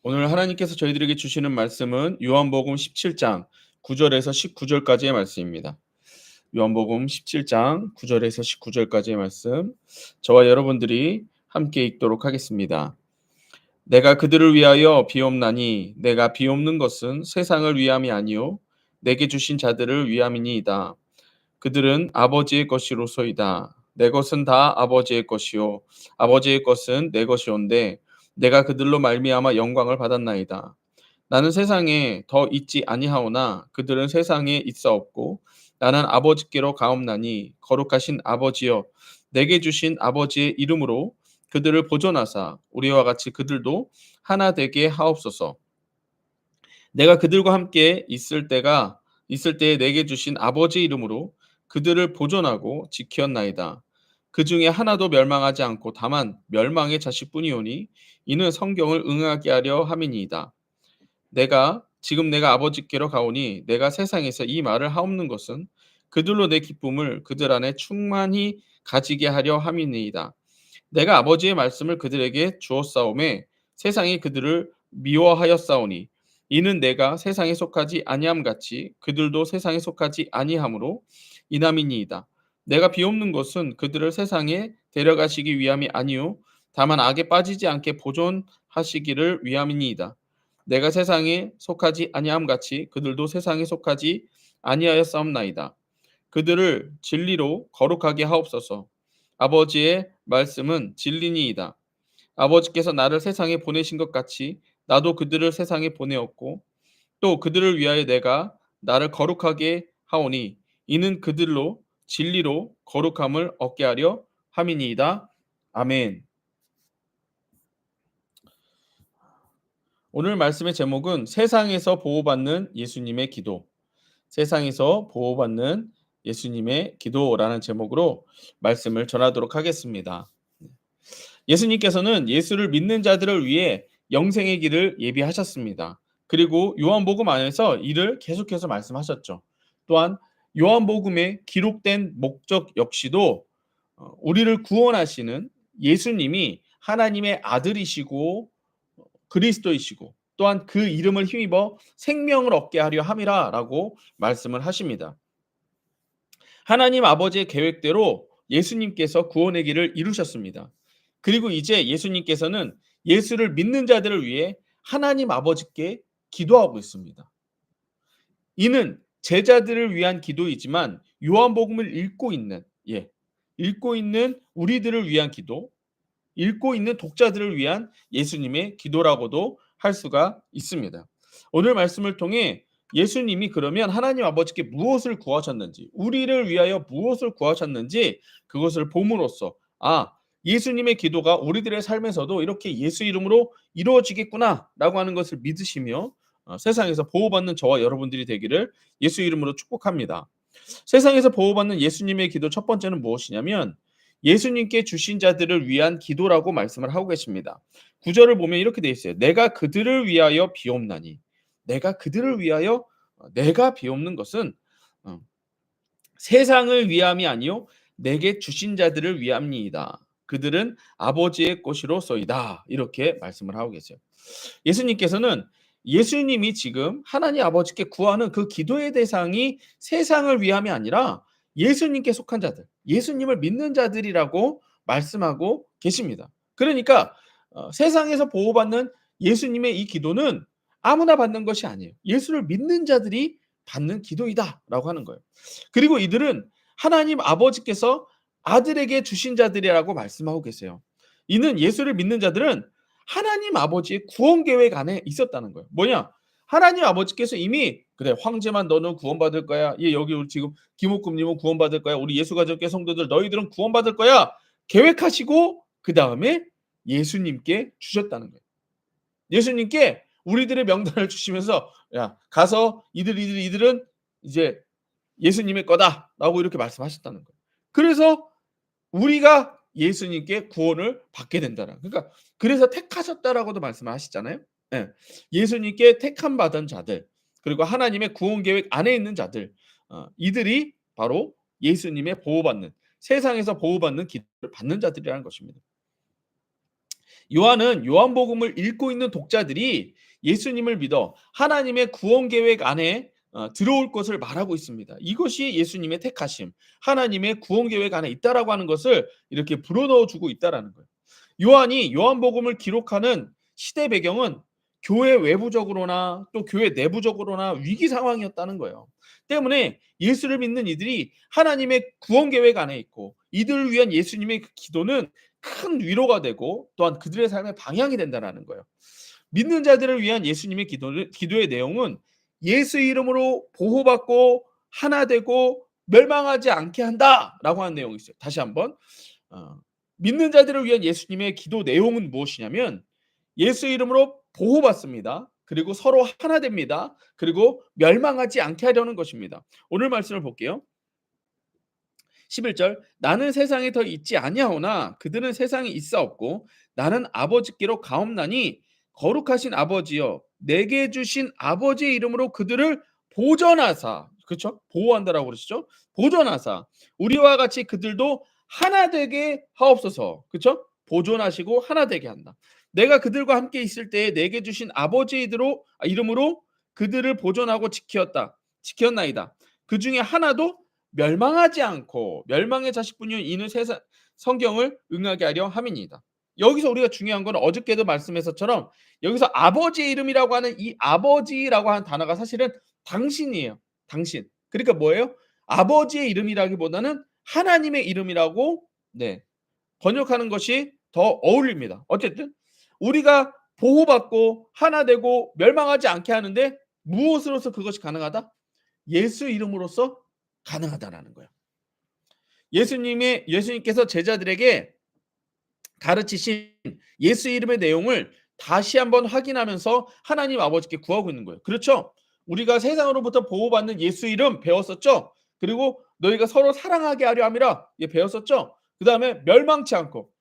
오늘 하나님께서 저희들에게 주시는 말씀은 요한복음 17장 9절에서 19절까지의 말씀입니다. 요한복음 17장 9절에서 19절까지의 말씀, 저와 여러분들이 함께 읽도록 하겠습니다. 내가 그들을 위하여 비옵나니 내가 비옵는 것은 세상을 위함이 아니요 내게 주신 자들을 위함이니이다. 그들은 아버지의 것이로소이다. 내 것은 다 아버지의 것이요 아버지의 것은 내 것이온데 내가 그들로 말미암아 영광을 받았나이다. 나는 세상에 더 있지 아니하오나 그들은 세상에 있사옵고 나는 아버지께로 가옵나니 거룩하신 아버지여 내게 주신 아버지의 이름으로 그들을 보존하사 우리와 같이 그들도 하나 되게 하옵소서. 내가 그들과 함께 있을 때에 내게 주신 아버지의 이름으로 그들을 보존하고 지켰나이다. 그 중에 하나도 멸망하지 않고 다만 멸망의 자식뿐이오니 이는 성경을 응하게 하려 함이니이다. 내가 아버지께로 가오니 내가 세상에서 이 말을 하옵는 것은 그들로 내 기쁨을 그들 안에 충만히 가지게 하려 함이니이다. 내가 아버지의 말씀을 그들에게 주었사오매 세상이 그들을 미워하였사오니 이는 내가 세상에 속하지 아니함 같이 그들도 세상에 속하지 아니하므로 이남이니이다. 내가 비옵는 것은 그들을 세상에 데려가시기 위함이 아니요 다만 악에 빠지지 않게 보존하시기를 위함이니이다. 내가 세상에 속하지 아니함 같이 그들도 세상에 속하지 아니하였사옵나이다. 그들을 진리로 거룩하게 하옵소서. 아버지의 말씀은 진리니이다. 아버지께서 나를 세상에 보내신 것 같이 나도 그들을 세상에 보내었고 또 그들을 위하여 내가 나를 거룩하게 하오니 이는 그들로 진리로 거룩함을 얻게 하려 함이니이다. 아멘. 오늘 말씀의 제목은 세상에서 보호받는 예수님의 기도. 세상에서 보호받는 예수님의 기도라는 제목으로 말씀을 전하도록 하겠습니다. 예수님께서는 예수를 믿는 자들을 위해 영생의 길을 예비하셨습니다. 그리고 요한복음 안에서 이를 계속해서 말씀하셨죠. 또한 요한복음에 기록된 목적 역시도 우리를 구원하시는 예수님이 하나님의 아들이시고 그리스도이시고 또한 그 이름을 힘입어 생명을 얻게 하려 함이라라고 말씀을 하십니다. 하나님 아버지의 계획대로 예수님께서 구원의 길을 이루셨습니다. 그리고 이제 예수님께서는 예수를 믿는 자들을 위해 하나님 아버지께 기도하고 있습니다. 이는 제자들을 위한 기도이지만 요한복음을 읽고 있는 우리들을 위한 기도, 읽고 있는 독자들을 위한 예수님의 기도라고도 할 수가 있습니다. 오늘 말씀을 통해 예수님이 그러면 하나님 아버지께 무엇을 구하셨는지, 우리를 위하여 무엇을 구하셨는지 그것을 봄으로써 예수님의 기도가 우리들의 삶에서도 이렇게 예수 이름으로 이루어지겠구나라고 하는 것을 믿으시며 세상에서 보호받는 저와 여러분들이 되기를 예수 이름으로 축복합니다. 세상에서 보호받는 예수님의 기도 첫 번째는 무엇이냐면 예수님께 주신 자들을 위한 기도라고 말씀을 하고 계십니다. 9절을 보면 이렇게 돼 있어요. 내가 그들을 위하여 비옵나니. 내가 비옵는 것은 세상을 위함이 아니요 내게 주신 자들을 위함이니이다. 그들은 아버지의 것이로소이다. 이렇게 말씀을 하고 계세요. 예수님께서는 예수님이 지금 하나님 아버지께 구하는 그 기도의 대상이 세상을 위함이 아니라 예수님께 속한 자들, 예수님을 믿는 자들이라고 말씀하고 계십니다. 그러니까 세상에서 보호받는 예수님의 이 기도는 아무나 받는 것이 아니에요. 예수를 믿는 자들이 받는 기도이다라고 하는 거예요. 그리고 이들은 하나님 아버지께서 아들에게 주신 자들이라고 말씀하고 계세요. 이는 예수를 믿는 자들은 하나님 아버지의 구원 계획 안에 있었다는 거예요. 뭐냐? 하나님 아버지께서 이미 그래 황제만 너는 구원받을 거야. 여기 우리 지금 김옥금님은 구원받을 거야. 우리 예수가족계 성도들 너희들은 구원받을 거야. 계획하시고 그 다음에 예수님께 주셨다는 거예요. 예수님께 우리들의 명단을 주시면서 야 가서 이들은 이제 예수님의 거다라고 이렇게 말씀하셨다는 거예요. 그래서 우리가 예수님께 구원을 받게 된다는. 그러니까 그래서 택하셨다라고도 말씀하시잖아요. 예. 예수님께 택함 받은 자들 그리고 하나님의 구원 계획 안에 있는 자들 이들이 바로 예수님의 보호받는 세상에서 보호받는 기도를 받는 자들이라는 것입니다. 요한은 요한복음을 읽고 있는 독자들이 예수님을 믿어 하나님의 구원 계획 안에 들어올 것을 말하고 있습니다. 이것이 예수님의 택하심, 하나님의 구원 계획 안에 있다라고 하는 것을 이렇게 불어넣어 주고 있다라는 거예요. 요한이 요한복음을 기록하는 시대 배경은 교회 외부적으로나 또 교회 내부적으로나 위기 상황이었다는 거예요. 때문에 예수를 믿는 이들이 하나님의 구원 계획 안에 있고 이들을 위한 예수님의 그 기도는 큰 위로가 되고 또한 그들의 삶의 방향이 된다는 거예요. 믿는 자들을 위한 예수님의 기도의 내용은 예수 이름으로 보호받고 하나 되고 멸망하지 않게 한다라고 하는 내용이 있어요. 다시 한번 어, 믿는 자들을 위한 예수님의 기도 내용은 무엇이냐면 예수 이름으로 보호받습니다. 그리고 서로 하나 됩니다. 그리고 멸망하지 않게 하려는 것입니다. 오늘 말씀을 볼게요. 11절 나는 세상에 더 있지 아니하오나 그들은 세상에 있사옵고 나는 아버지께로 가옵나니 거룩하신 아버지여 내게 주신 아버지의 이름으로 그들을 보전하사 그렇죠? 보호한다라고 그러시죠? 보전하사 우리와 같이 그들도 하나 되게 하옵소서. 그렇죠? 보존하시고 하나 되게 한다. 내가 그들과 함께 있을 때에 내게 주신 아버지의 이름으로 그들을 보존하고 지켰나이다. 그 중에 하나도 멸망하지 않고 멸망의 자식뿐이요 이는 세상 성경을 응하게 하려 함이니이다. 여기서 우리가 중요한 건 어저께도 말씀했었처럼 여기서 아버지의 이름이라고 하는 이 아버지라고 하는 단어가 사실은 당신이에요. 당신. 그러니까 뭐예요? 아버지의 이름이라기보다는 하나님의 이름이라고 번역하는 것이 더 어울립니다. 어쨌든 우리가 보호받고 하나 되고 멸망하지 않게 하는데 무엇으로서 그것이 가능하다? 예수 이름으로써 가능하다라는 거예요. 예수님께서 제자들에게 가르치신 예수 이름의 내용을 다시 한번 확인하면서 하나님 아버지께 구하고 있는 거예요. 그렇죠? 우리가 세상으로부터 보호받는 예수 이름 배웠었죠? 그리고 너희가 서로 사랑하게 하려 함이라 배웠었죠? 그 다음에 멸망치 않고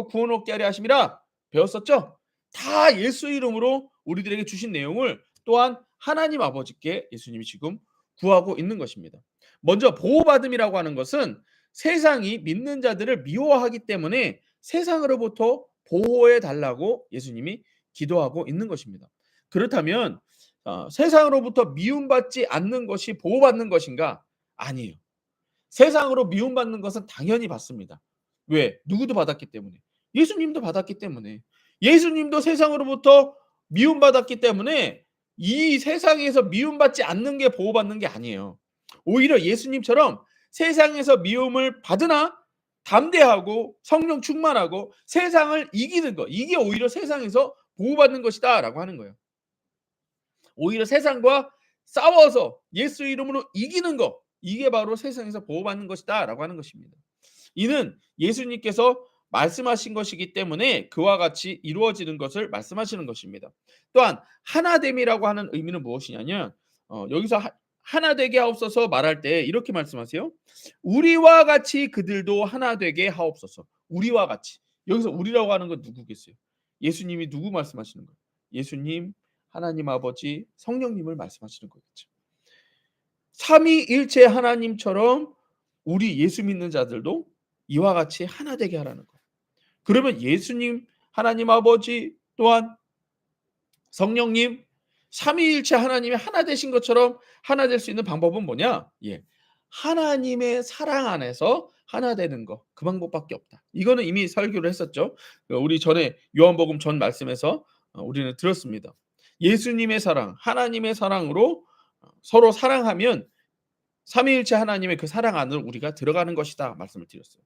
구원 얻게 하려 하심이라 배웠었죠? 다 예수 이름으로 우리들에게 주신 내용을 또한 하나님 아버지께 예수님이 지금 구하고 있는 것입니다. 먼저 보호받음이라고 하는 것은 세상이 믿는 자들을 미워하기 때문에 세상으로부터 보호해 달라고 예수님이 기도하고 있는 것입니다. 그렇다면 세상으로부터 미움받지 않는 것이 보호받는 것인가? 아니에요. 세상으로 미움받는 것은 당연히 받습니다. 왜? 누구도 받았기 때문에. 예수님도 받았기 때문에. 예수님도 세상으로부터 미움받았기 때문에 이 세상에서 미움받지 않는 게 보호받는 게 아니에요. 오히려 예수님처럼 세상에서 미움을 받으나 담대하고 성령 충만하고 세상을 이기는 것. 이게 오히려 세상에서 보호받는 것이다라고 하는 거예요. 오히려 세상과 싸워서 예수 이름으로 이기는 것. 이게 바로 세상에서 보호받는 것이다라고 하는 것입니다. 이는 예수님께서 말씀하신 것이기 때문에 그와 같이 이루어지는 것을 말씀하시는 것입니다. 또한 하나됨이라고 하는 의미는 무엇이냐면 여기서 하나 되게 하옵소서 말할 때 이렇게 말씀하세요. 우리와 같이 그들도 하나 되게 하옵소서. 우리와 같이. 여기서 우리라고 하는 건 누구겠어요? 예수님이 누구 말씀하시는 거예요? 예수님, 하나님 아버지, 성령님을 말씀하시는 거겠죠. 삼위일체 하나님처럼 우리 예수 믿는 자들도 이와 같이 하나 되게 하라는 거예요. 그러면 예수님, 하나님 아버지 또한 성령님 삼위일체 하나님이 하나 되신 것처럼 하나 될 수 있는 방법은 뭐냐? 하나님의 사랑 안에서 하나 되는 거. 그 방법밖에 없다. 이거는 이미 설교를 했었죠. 우리 전에 요한복음 전 말씀에서 우리는 들었습니다. 예수님의 사랑, 하나님의 사랑으로 서로 사랑하면 삼위일체 하나님의 그 사랑 안으로 우리가 들어가는 것이다 말씀을 드렸어요.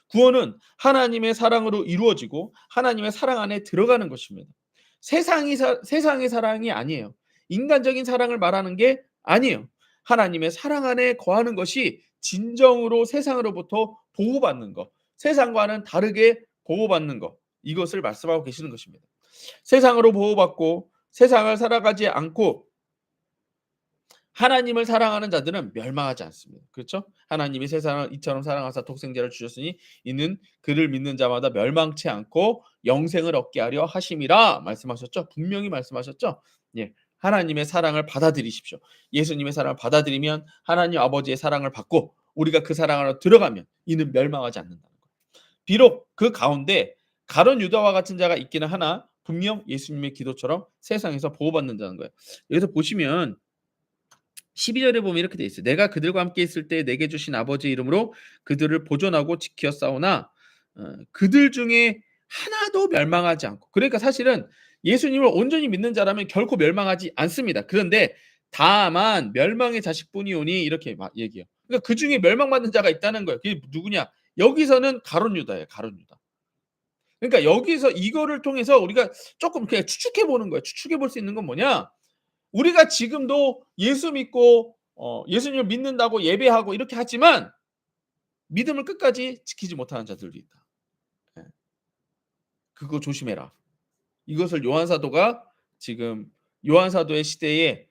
구원은 하나님의 사랑으로 이루어지고 하나님의 사랑 안에 들어가는 것입니다. 세상의 사랑이 아니에요. 인간적인 사랑을 말하는 게 아니에요. 하나님의 사랑 안에 거하는 것이 진정으로 세상으로부터 보호받는 것, 세상과는 다르게 보호받는 것, 이것을 말씀하고 계시는 것입니다. 세상으로 보호받고 세상을 살아가지 않고 하나님을 사랑하는 자들은 멸망하지 않습니다. 그렇죠? 하나님이 세상을 이처럼 사랑하사 독생자를 주셨으니 이는 그를 믿는 자마다 멸망치 않고 영생을 얻게 하려 하심이라 말씀하셨죠. 분명히 말씀하셨죠. 하나님의 사랑을 받아들이십시오. 예수님의 사랑을 받아들이면 하나님 아버지의 사랑을 받고 우리가 그 사랑 안으로 들어가면 이는 멸망하지 않는다는 거예요. 비록 그 가운데 가룟 유다와 같은 자가 있기는 하나 분명 예수님의 기도처럼 세상에서 보호받는 자인 거예요. 여기서 보시면 12절에 보면 이렇게 돼 있어요. 내가 그들과 함께 있을 때 내게 주신 아버지 이름으로 그들을 보존하고 지켜 싸우나 그들 중에 하나도 멸망하지 않고. 그러니까 사실은 예수님을 온전히 믿는 자라면 결코 멸망하지 않습니다. 그런데 다만 멸망의 자식뿐이오니 이렇게 막 얘기해요. 그러니까 그중에 멸망받는 자가 있다는 거예요. 그게 누구냐? 여기서는 가룟 유다예요. 가룟 유다. 그러니까 여기서 이거를 통해서 우리가 조금 그냥 추측해 보는 거예요. 추측해 볼 수 있는 건 뭐냐? 우리가 지금도 예수 믿고 예수님을 믿는다고 예배하고 이렇게 하지만 믿음을 끝까지 지키지 못하는 자들도 있다. 예. 그거 조심해라. 이것을 요한 사도가 지금 요한 사도의 시대에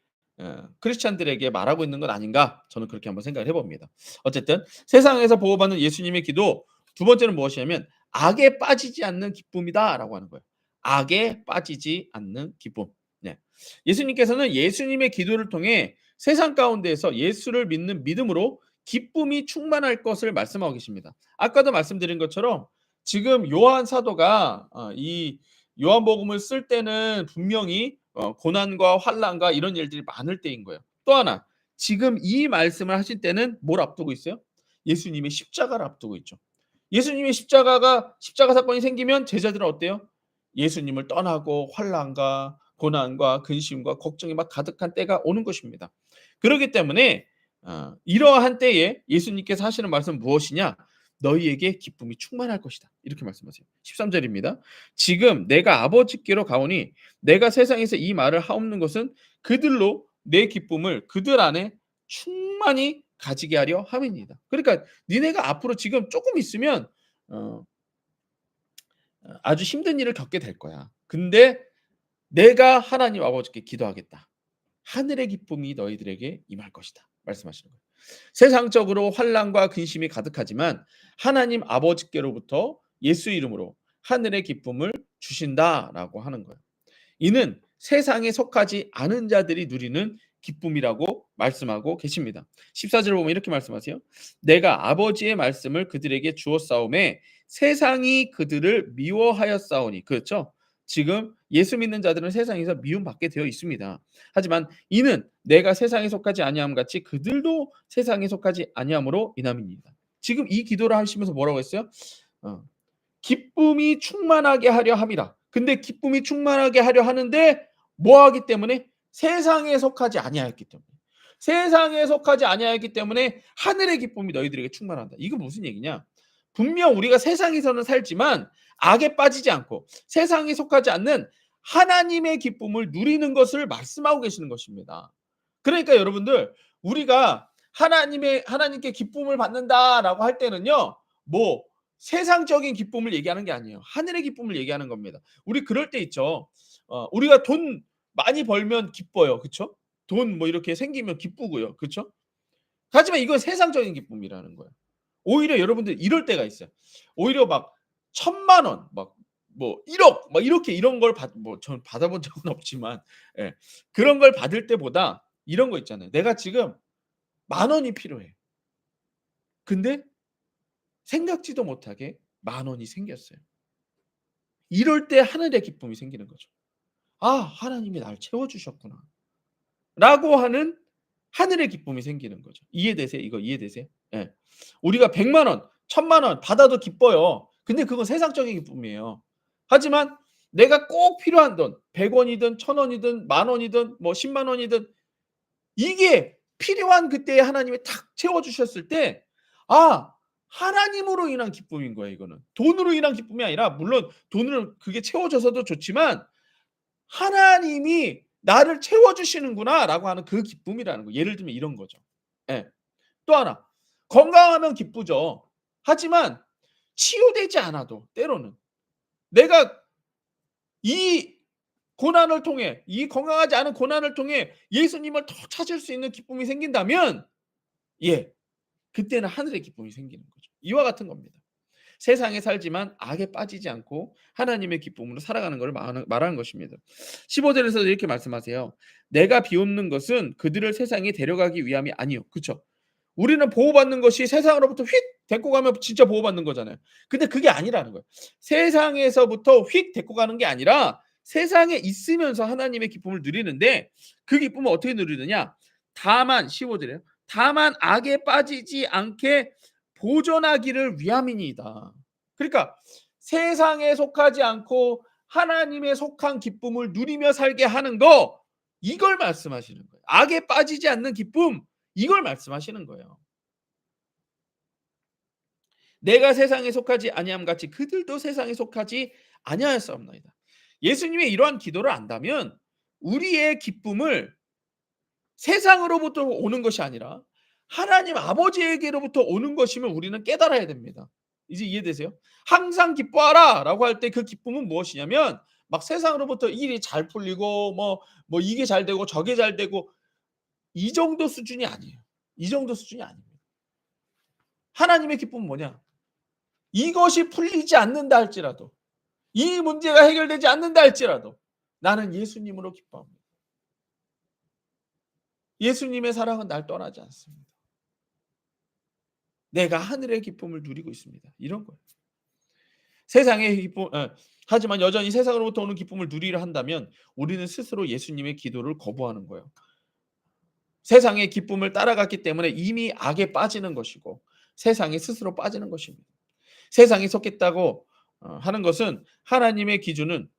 크리스찬들에게 말하고 있는 건 아닌가? 저는 그렇게 한번 생각을 해봅니다. 어쨌든 세상에서 보호받는 예수님의 기도 두 번째는 무엇이냐면 악에 빠지지 않는 기쁨이다라고 하는 거예요. 악에 빠지지 않는 기쁨. 네. 예수님께서는 예수님의 기도를 통해 세상 가운데에서 예수를 믿는 믿음으로 기쁨이 충만할 것을 말씀하고 계십니다. 아까도 말씀드린 것처럼 지금 요한 사도가 이 요한복음을 쓸 때는 분명히 고난과 환난과 이런 일들이 많을 때인 거예요. 또 하나 지금 이 말씀을 하실 때는 뭘 앞두고 있어요? 예수님의 십자가를 앞두고 있죠. 예수님의 십자가 사건이 생기면 제자들은 어때요? 예수님을 떠나고 환난과 고난과 근심과 걱정이 막 가득한 때가 오는 것입니다. 그렇기 때문에 이러한 때에 예수님께서 하시는 말씀은 무엇이냐? 너희에게 기쁨이 충만할 것이다. 이렇게 말씀하세요. 13절입니다. 지금 내가 아버지께로 가오니 내가 세상에서 이 말을 하옵는 것은 그들로 내 기쁨을 그들 안에 충만히 가지게 하려 함이니이다. 그러니까 니네가 앞으로 지금 조금 있으면 어, 아주 힘든 일을 겪게 될 거야. 근데 내가 하나님 아버지께 기도하겠다. 하늘의 기쁨이 너희들에게 임할 것이다. 말씀하시는 거예요. 세상적으로 환난과 근심이 가득하지만 하나님 아버지께로부터 예수 이름으로 하늘의 기쁨을 주신다라고 하는 거예요. 이는 세상에 속하지 않은 자들이 누리는 기쁨이라고 말씀하고 계십니다. 14절 보면 이렇게 말씀하세요. 내가 아버지의 말씀을 그들에게 주었사오매 세상이 그들을 미워하였사오니. 그렇죠? 지금 예수 믿는 자들은 세상에서 미움받게 되어 있습니다. 하지만 이는 내가 세상에 속하지 아니함 같이 그들도 세상에 속하지 아니함으로 인함입니다. 지금 이 기도를 하시면서 뭐라고 했어요? 기쁨이 충만하게 하려 함이라. 근데 기쁨이 충만하게 하려 하는데 뭐 하기 때문에? 세상에 속하지 아니하였기 때문에. 세상에 속하지 아니하였기 때문에 하늘의 기쁨이 너희들에게 충만한다. 이거 무슨 얘기냐? 분명 우리가 세상에서는 살지만 악에 빠지지 않고 세상에 속하지 않는 하나님의 기쁨을 누리는 것을 말씀하고 계시는 것입니다. 그러니까 여러분들 우리가 하나님께 기쁨을 받는다라고 할 때는요. 뭐 세상적인 기쁨을 얘기하는 게 아니에요. 하늘의 기쁨을 얘기하는 겁니다. 우리 그럴 때 있죠. 우리가 돈 많이 벌면 기뻐요. 그쵸? 돈 뭐 이렇게 생기면 기쁘고요. 그쵸? 하지만 이건 세상적인 기쁨이라는 거예요. 오히려 여러분들 이럴 때가 있어요. 오히려 막 1,000만 원, 막 뭐 1억, 막 이렇게 이런 걸 전 받아본 적은 없지만, 예. 그런 걸 받을 때보다 이런 거 있잖아요. 내가 지금 10,000원이 필요해. 근데 생각지도 못하게 10,000원이 생겼어요. 이럴 때 하늘의 기쁨이 생기는 거죠. '아 하나님이 나를 채워 주셨구나.' 라고 하는 하늘의 기쁨이 생기는 거죠. 이해되세요? 이거 이해되세요? 예. 우리가 1,000,000원, 1,000,000원 받아도 기뻐요. 근데 그건 세상적인 기쁨이에요. 하지만 내가 꼭 필요한 돈 100원이든 1,000원이든 10,000원이든 뭐 100,000 원이든 이게 필요한 그때에 하나님이 탁 채워 주셨을 때 하나님으로 인한 기쁨인 거예요 이거는. 돈으로 인한 기쁨이 아니라 물론 돈으로 그게 채워져서도 좋지만 '하나님이 나를 채워 주시는구나.'라고 하는 그 기쁨이라는 거. 예를 들면 이런 거죠. 예. 또 하나 건강하면 기쁘죠. 하지만 치유되지 않아도 때로는 내가 이 고난을 통해 이 건강하지 않은 고난을 통해 예수님을 더 찾을 수 있는 기쁨이 생긴다면 그때는 하늘의 기쁨이 생기는 거죠. 이와 같은 겁니다. 세상에 살지만 악에 빠지지 않고 하나님의 기쁨으로 살아가는 것을 말하는 것입니다. 15절에서도 이렇게 말씀하세요. 내가 비웃는 것은 그들을 세상에 데려가기 위함이 아니요. 그렇죠? 우리는 보호받는 것이 세상으로부터 휙 데리고 가면 진짜 보호받는 거잖아요. 근데 그게 아니라는 거예요. 세상에서부터 휙 데리고 가는 게 아니라 세상에 있으면서 하나님의 기쁨을 누리는데 그 기쁨을 어떻게 누리느냐? 다만 15절이에요. 다만 악에 빠지지 않게 보존하기를 위함이니이다. 그러니까 세상에 속하지 않고 하나님에 속한 기쁨을 누리며 살게 하는 거, 이걸 말씀하시는 거예요. 악에 빠지지 않는 기쁨, 이걸 말씀하시는 거예요. 내가 세상에 속하지 아니함 같이 그들도 세상에 속하지 아니하였사옵나이다. 예수님의 이러한 기도를 안다면 우리의 기쁨을 세상으로부터 오는 것이 아니라 하나님 아버지에게로부터 오는 것임을 우리는 깨달아야 됩니다. 이제 이해되세요? 항상 기뻐하라라고 할 때 그 기쁨은 무엇이냐면 막 세상으로부터 일이 잘 풀리고 뭐 이게 잘 되고 저게 잘 되고 이 정도 수준이 아니에요. 이 정도 수준이 아닙니다. 하나님의 기쁨은 뭐냐? 이것이 풀리지 않는다 할지라도, 이 문제가 해결되지 않는다 할지라도 나는 예수님으로 기뻐합니다. 예수님의 사랑은 날 떠나지 않습니다. 내가 하늘의 기쁨을 누리고 있습니다. 이런 거예요. 세상의 기쁨, 하지만 여전히 세상으로부터 오는 기쁨을 누리려 한다면 우리는 스스로 예수님의 기도를 거부하는 거예요. 세상의 기쁨을 따라갔기 때문에 이미 악에 빠지는 것이고 세상에 스스로 빠지는 것입니다. 세상에 속했다고 하는 것은 하나님의 기준은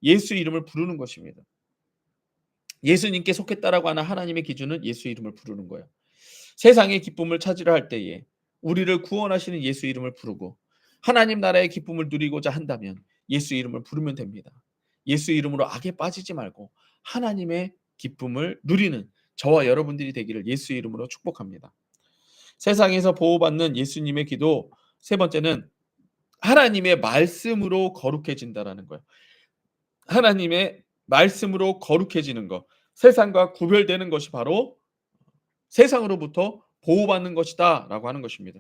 예수 이름을 부르는 것입니다. 예수님께 속했다라고 하는 하나님의 기준은 예수 이름을 부르는 거예요. 세상의 기쁨을 찾으려 할 때에 우리를 구원하시는 예수 이름을 부르고 하나님 나라의 기쁨을 누리고자 한다면 예수 이름을 부르면 됩니다. 예수 이름으로 악에 빠지지 말고 하나님의 기쁨을 누리는 저와 여러분들이 되기를 예수 이름으로 축복합니다. 세상에서 보호받는 예수님의 기도, 세 번째는 하나님의 말씀으로 거룩해진다라는 거예요. 하나님의 말씀으로 거룩해지는 것, 세상과 구별되는 것이 바로 세상으로부터 보호받는 것이다 라고 하는 것입니다.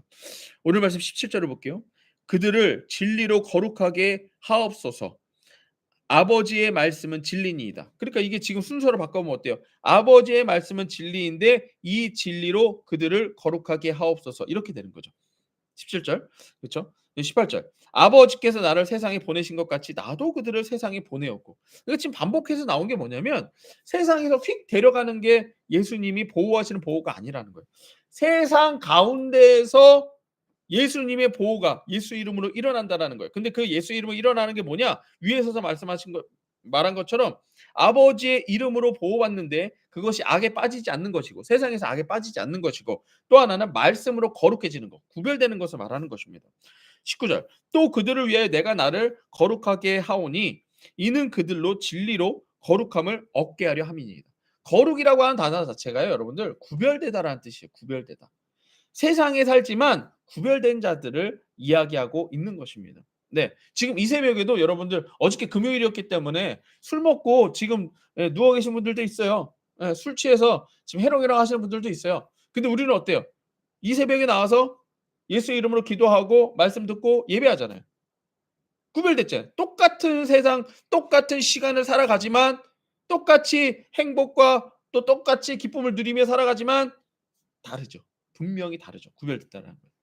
오늘 말씀 17절을 볼게요. 그들을 진리로 거룩하게 하옵소서. 아버지의 말씀은 진리니이다. 그러니까 이게 지금 순서로 바꿔보면 어때요? 아버지의 말씀은 진리인데 이 진리로 그들을 거룩하게 하옵소서. 이렇게 되는 거죠. 17절. 그렇죠? 18절. 아버지께서 나를 세상에 보내신 것 같이 나도 그들을 세상에 보내었고. 그러니까 지금 반복해서 나온 게 뭐냐면 세상에서 휙 데려가는 게 예수님이 보호하시는 보호가 아니라는 거예요. 세상 가운데에서 예수님의 보호가 예수 이름으로 일어난다라는 거예요. 근데 그 예수 이름으로 일어나는 게 뭐냐? 위에서 말씀하신 거 말한 것처럼 아버지의 이름으로 보호받는데 그것이 악에 빠지지 않는 것이고 세상에서 악에 빠지지 않는 것이고 또 하나는 말씀으로 거룩해지는 것, 구별되는 것을 말하는 것입니다. 19절. 또 그들을 위하여 내가 나를 거룩하게 하오니 이는 그들로 진리로 거룩함을 얻게 하려 함이니이다. 거룩이라고 하는 단어 자체가요, 여러분들 구별되다라는 뜻이에요. 구별되다. 세상에 살지만 구별된 자들을 이야기하고 있는 것입니다. 네, 지금 이 새벽에도 여러분들 어저께 금요일이었기 때문에 술 먹고 지금 누워 계신 분들도 있어요. 술 취해서 지금 해롱해롱 하시는 분들도 있어요. 근데 우리는 어때요? 이 새벽에 나와서 예수 이름으로 기도하고 말씀 듣고 예배하잖아요. 구별됐잖아요. 똑같은 세상, 똑같은 시간을 살아가지만 똑같이 행복과 또 똑같이 기쁨을 누리며 살아가지만 다르죠. 분명히 다르죠. 구별됐다는 거예요.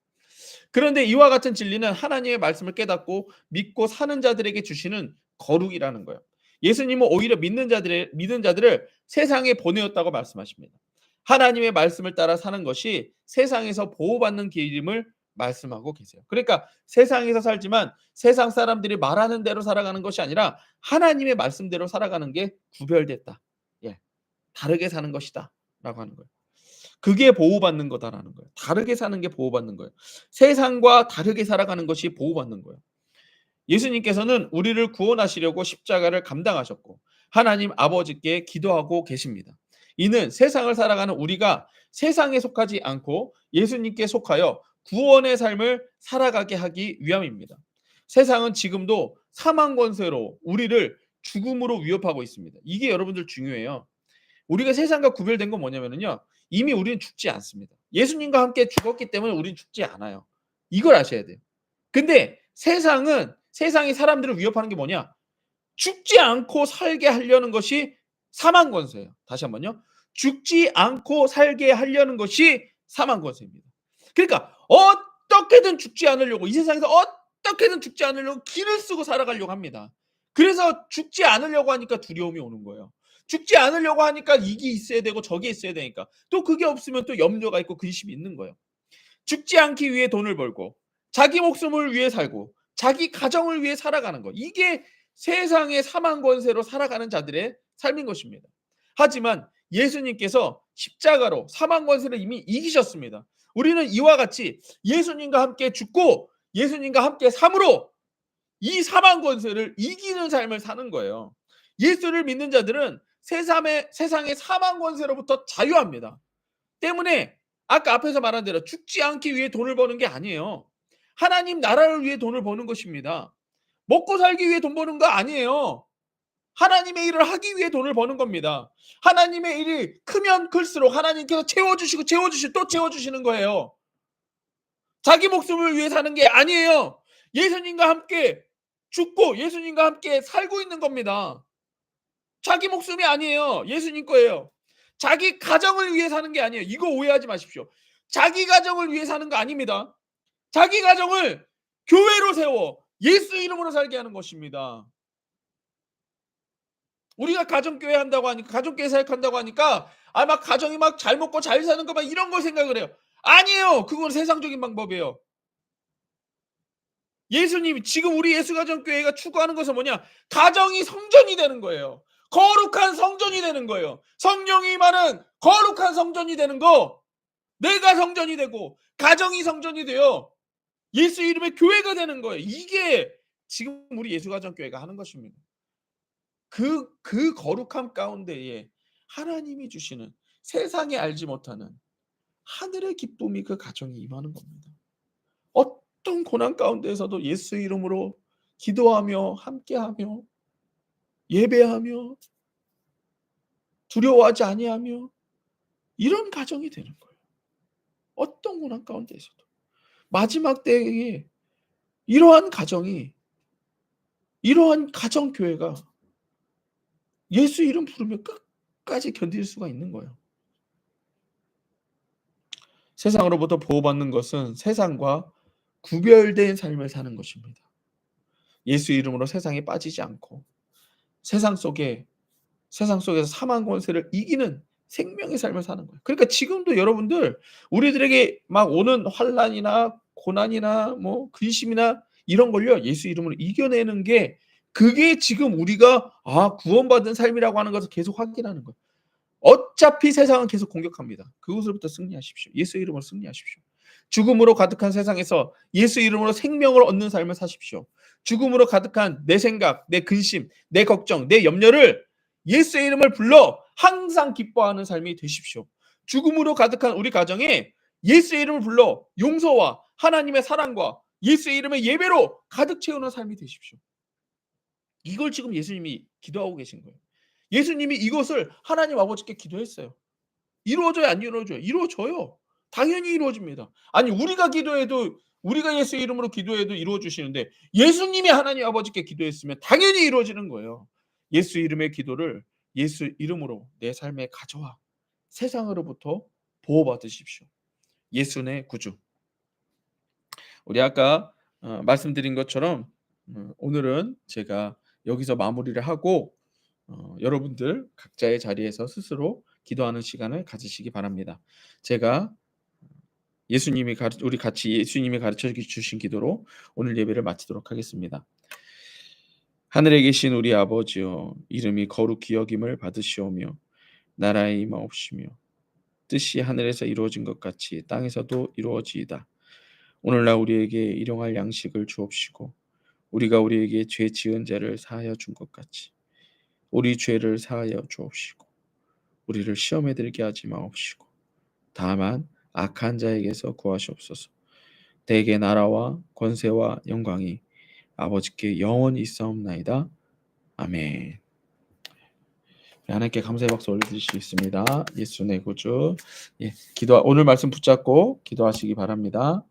그런데 이와 같은 진리는 하나님의 말씀을 깨닫고 믿고 사는 자들에게 주시는 거룩이라는 거예요. 예수님은 오히려 믿는 자들을 세상에 보내었다고 말씀하십니다. 하나님의 말씀을 따라 사는 것이 세상에서 보호받는 길임을 말씀하고 계세요. 그러니까 세상에서 살지만 세상 사람들이 말하는 대로 살아가는 것이 아니라 하나님의 말씀대로 살아가는 게 구별됐다. 예, 다르게 사는 것이다라고 하는 거예요. 그게 보호받는 거다라는 거예요. 다르게 사는 게 보호받는 거예요. 세상과 다르게 살아가는 것이 보호받는 거예요. 예수님께서는 우리를 구원하시려고 십자가를 감당하셨고 하나님 아버지께 기도하고 계십니다. 이는 세상을 살아가는 우리가 세상에 속하지 않고 예수님께 속하여 구원의 삶을 살아가게 하기 위함입니다. 세상은 지금도 사망 권세로 우리를 죽음으로 위협하고 있습니다. 이게 여러분들 중요해요. 우리가 세상과 구별된 건 뭐냐면요. 이미 우리는 죽지 않습니다. 예수님과 함께 죽었기 때문에 우리는 죽지 않아요. 이걸 아셔야 돼요. 근데 세상은 세상이 사람들을 위협하는 게 뭐냐? 죽지 않고 살게 하려는 것이 사망 권세예요. 다시 한번요. 죽지 않고 살게 하려는 것이 사망 권세입니다. 그러니까 어떻게든 죽지 않으려고, 이 세상에서 어떻게든 죽지 않으려고 길을 쓰고 살아가려고 합니다. 그래서 죽지 않으려고 하니까 두려움이 오는 거예요. 죽지 않으려고 하니까 이게 있어야 되고 저게 있어야 되니까 또 그게 없으면 또 염려가 있고 근심이 있는 거예요. 죽지 않기 위해 돈을 벌고 자기 목숨을 위해 살고 자기 가정을 위해 살아가는 것. 이게 세상의 사망 권세로 살아가는 자들의 삶인 것입니다. 하지만 예수님께서 십자가로 사망 권세를 이미 이기셨습니다. 우리는 이와 같이 예수님과 함께 죽고 예수님과 함께 삶으로 이 사망 권세를 이기는 삶을 사는 거예요. 예수를 믿는 자들은 세상의 사망 권세로부터 자유합니다. 때문에 아까 앞에서 말한 대로 죽지 않기 위해 돈을 버는 게 아니에요. 하나님 나라를 위해 돈을 버는 것입니다. 먹고 살기 위해 돈 버는 거 아니에요. 하나님의 일을 하기 위해 돈을 버는 겁니다. 하나님의 일이 크면 클수록 하나님께서 채워주시고 또 채워주시는 거예요. 자기 목숨을 위해 사는 게 아니에요. 예수님과 함께 죽고 예수님과 함께 살고 있는 겁니다. 자기 목숨이 아니에요. 예수님 거예요. 자기 가정을 위해 사는 게 아니에요. 이거 오해하지 마십시오. 자기 가정을 위해 사는 거 아닙니다. 자기 가정을 교회로 세워 예수 이름으로 살게 하는 것입니다. 우리가 가정교회 한다고 하니까, 가정교회 사역한다고 하니까 막 가정이 막 잘 먹고 잘 사는 거 막 이런 걸 생각을 해요. 아니에요. 그건 세상적인 방법이에요. 예수님이 지금 우리 예수가정교회가 추구하는 것은 뭐냐? 가정이 성전이 되는 거예요. 거룩한 성전이 되는 거예요. 성령이 임하는 거룩한 성전이 되는 거. 내가 성전이 되고 가정이 성전이 되어 예수 이름의 교회가 되는 거예요. 이게 지금 우리 예수가정교회가 하는 것입니다. 그 거룩함 가운데에 하나님이 주시는 세상에 알지 못하는 하늘의 기쁨이 그 가정에 임하는 겁니다. 어떤 고난 가운데에서도 예수 이름으로 기도하며 함께하며 예배하며 두려워하지 아니하며 이런 가정이 되는 거예요. 어떤 고난 가운데에서도. 마지막 때에 이러한 가정이, 이러한 가정교회가 예수 이름 부르며 끝까지 견딜 수가 있는 거예요. 세상으로부터 보호받는 것은 세상과 구별된 삶을 사는 것입니다. 예수 이름으로 세상에 빠지지 않고 세상 속에서 사망 권세를 이기는 생명의 삶을 사는 거예요. 그러니까 지금도 여러분들 우리들에게 막 오는 환난이나 고난이나 뭐 근심이나 이런 걸요, 예수 이름으로 이겨내는 게 그게 지금 우리가 구원받은 삶이라고 하는 것을 계속 확인하는 거예요. 어차피 세상은 계속 공격합니다. 그것으로부터 승리하십시오. 예수 이름으로 승리하십시오. 죽음으로 가득한 세상에서 예수 이름으로 생명을 얻는 삶을 사십시오. 죽음으로 가득한 내 생각, 내 근심, 내 걱정, 내 염려를 예수의 이름을 불러 항상 기뻐하는 삶이 되십시오. 죽음으로 가득한 우리 가정에 예수의 이름을 불러 용서와 하나님의 사랑과 예수의 이름의 예배로 가득 채우는 삶이 되십시오. 이걸 지금 예수님이 기도하고 계신 거예요. 예수님이 이것을 하나님 아버지께 기도했어요. 이루어져요, 안 이루어져요? 이루어져요. 당연히 이루어집니다. 아니 우리가 기도해도, 우리가 예수 이름으로 기도해도 이루어 주시는데 예수님이 하나님 아버지께 기도했으면 당연히 이루어지는 거예요. 예수 이름의 기도를 예수 이름으로 내 삶에 가져와 세상으로부터 보호받으십시오. 예수의 구주. 우리 아까 말씀드린 것처럼 오늘은 제가 여기서 마무리를 하고 여러분들 각자의 자리에서 스스로 기도하는 시간을 가지시기 바랍니다. 제가 우리 같이 예수님이 가르쳐 주신 기도로 오늘 예배를 마치도록 하겠습니다. 하늘에 계신 우리 아버지여, 이름이 거룩히 여김을 받으시오며 나라의 임하옵시며 뜻이 하늘에서 이루어진 것 같이 땅에서도 이루어지이다. 오늘날 우리에게 일용할 양식을 주옵시고 우리가 우리에게 죄 지은 자를 사하여 준 것 같이 우리 죄를 사하여 주옵시고 우리를 시험에 들게 하지 마옵시고 다만 악한 자에게서 구하시옵소서. 대개 나라와 권세와 영광이 아버지께 영원히 있사옵나이다. 아멘. 하나님께 감사의 박수 올려드리시겠습니다. 예수 내 구주. 오늘 말씀 붙잡고 기도하시기 바랍니다.